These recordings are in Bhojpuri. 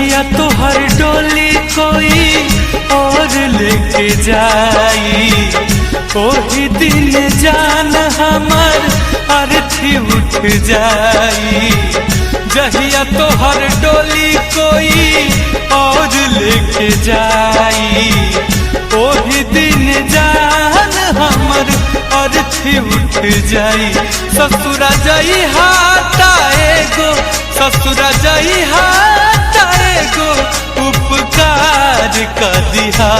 जहिया तोहर डोली कोई और लेके जाई, ओही दिन जान हमर अर्थी उठ जाई। जहिया तोहर डोली कोई और लेके जाई, ओही दिन जान हमर अर्थी उठ जाई। ससुरा जाई हाटाएगो, ससुरा जाई हाटाएगो, उपकार कर दिहा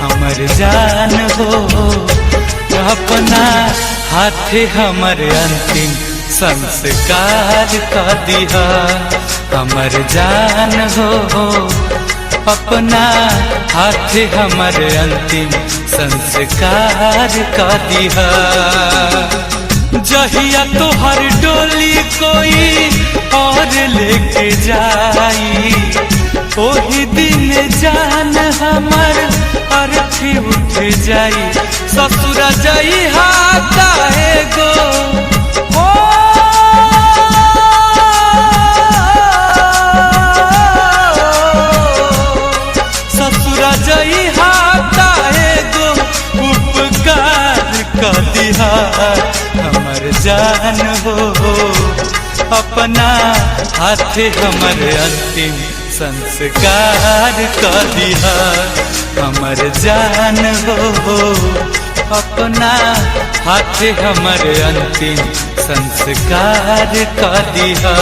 हमर जान हो। अपना हाथे हमर अंतिम संस्कार कर दिहा हमर जान हो। अपना हाथे हमर अंतिम संस्कार कर दिहा। जहिया तोहर डोली कोई और लेके जाई, ओही दिन जान हमर अर्थी उठ जाई। ससुरा जाई हाटाएगो, ससुरा जाई हाटाएगो, उपकार कर दिहा हमर जान हो। अपना हाथे हमर अंतिम संस्कार कर दिहा हमर जान हो। अपना हाथे हमर अंतिम संस्कार कर दिहा।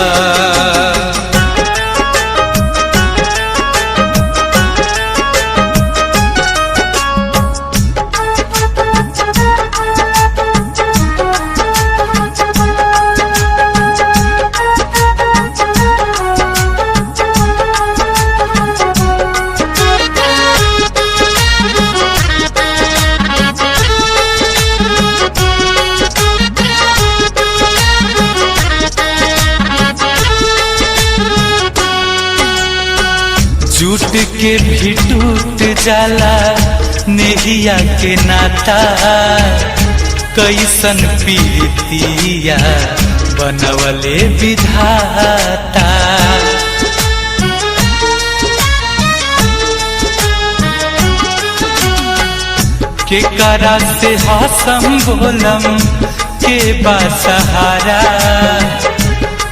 झूठ के भी टूट जाला नेहिया के नाता, कैसन पीतिया बनवले विधाता। के करा से हासम बोलम के बासहारा,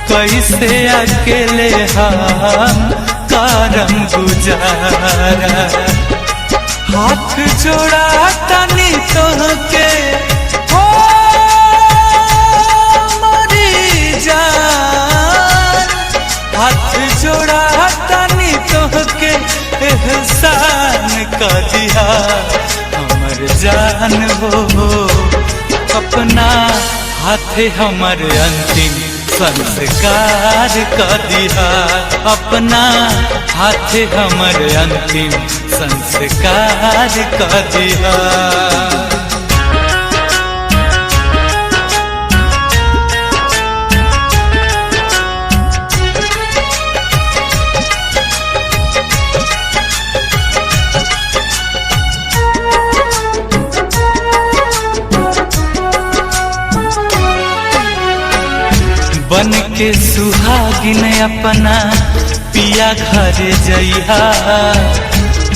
कैसे अकेले हम करम गुजारा। हाथ जोड़ा तनी तोहके हो मरी जान, हाथ जोड़ा तनी तोहके एहसान कर दिया हमर जान हो। अपना हाथे हमर अंतिम संस्कार कर दिहा, अपना हाथे हमर अंतिम संस्कार कर दिहा। बन के सुहागिन अपना पिया घर जइहा,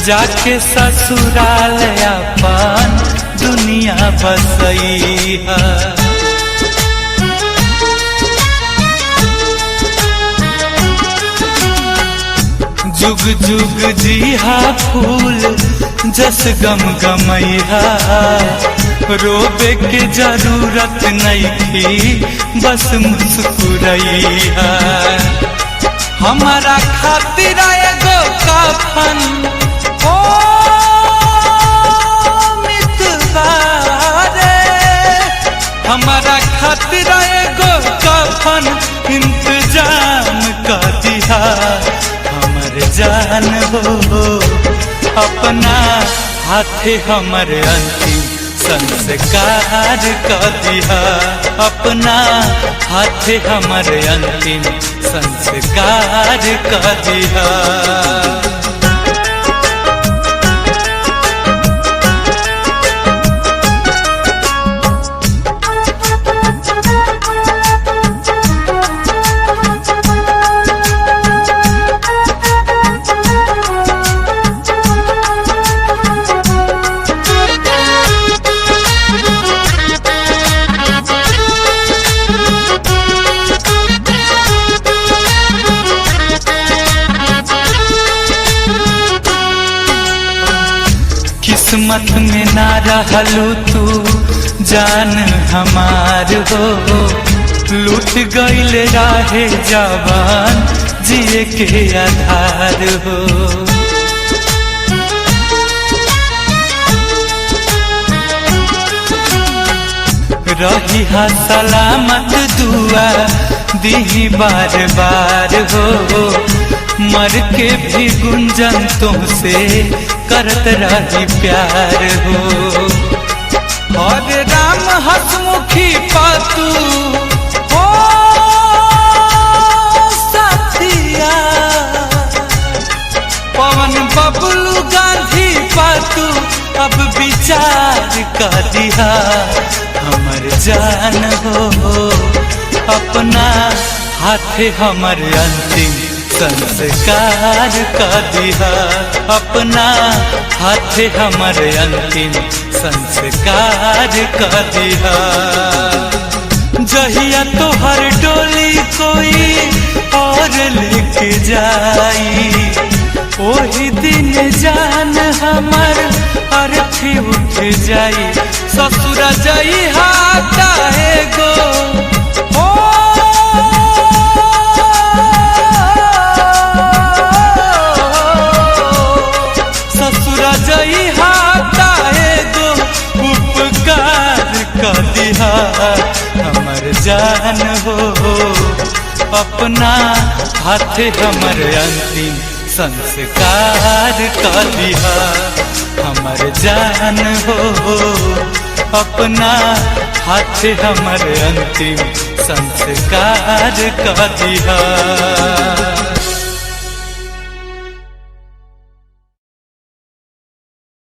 जाके ससुराल अपन दुनिया बसइहा। जुग जुग जीहा फूल जस गम गमइहा, रोबे के जरूरत नहीं थी बस मुस्कुराइहा। हमारा खातिर एगो कफन ओ मितवारे, हमारा खातिर एगो कफन इंतजाम कर दिहा हमर जान हो। अपना हाथे हमर अंतिम संस्कार कर दिहा, अपना हाथे हमर अंतिम संस्कार कर दिहा। किस्मत में ना रहलू तू जान हमार हो, लूट गईल राहे जवान जिए के आधार हो। रही हा सलामत दुआ दी बार बार हो, मर के भी गुंजन तुमसे करत रही प्यार हो। और राम हसमुखी पातू हो साथिया, पवन बबलू गांधी पातू अब विचार कर दिया। हमर जान हो अपना हाथे हमर अंतिम संस्कार कर दिया, अपना हाथे हमर अंतिम संस्कार कर दिया। जहिया तोहर डोली कोई और लेके जाई, ओही दिन जान हमर अर्थी उठ जाई। ससुर जाई हाथा है गो ओ ससुर जाई हाथा है गो, उपकार कर दिया। हमर जान हो अपना हाथ हमर अंतिम संस्कार कर दिया। हमर जान हो अपना हाथ हमर अंतिम संस्कार कर दिया।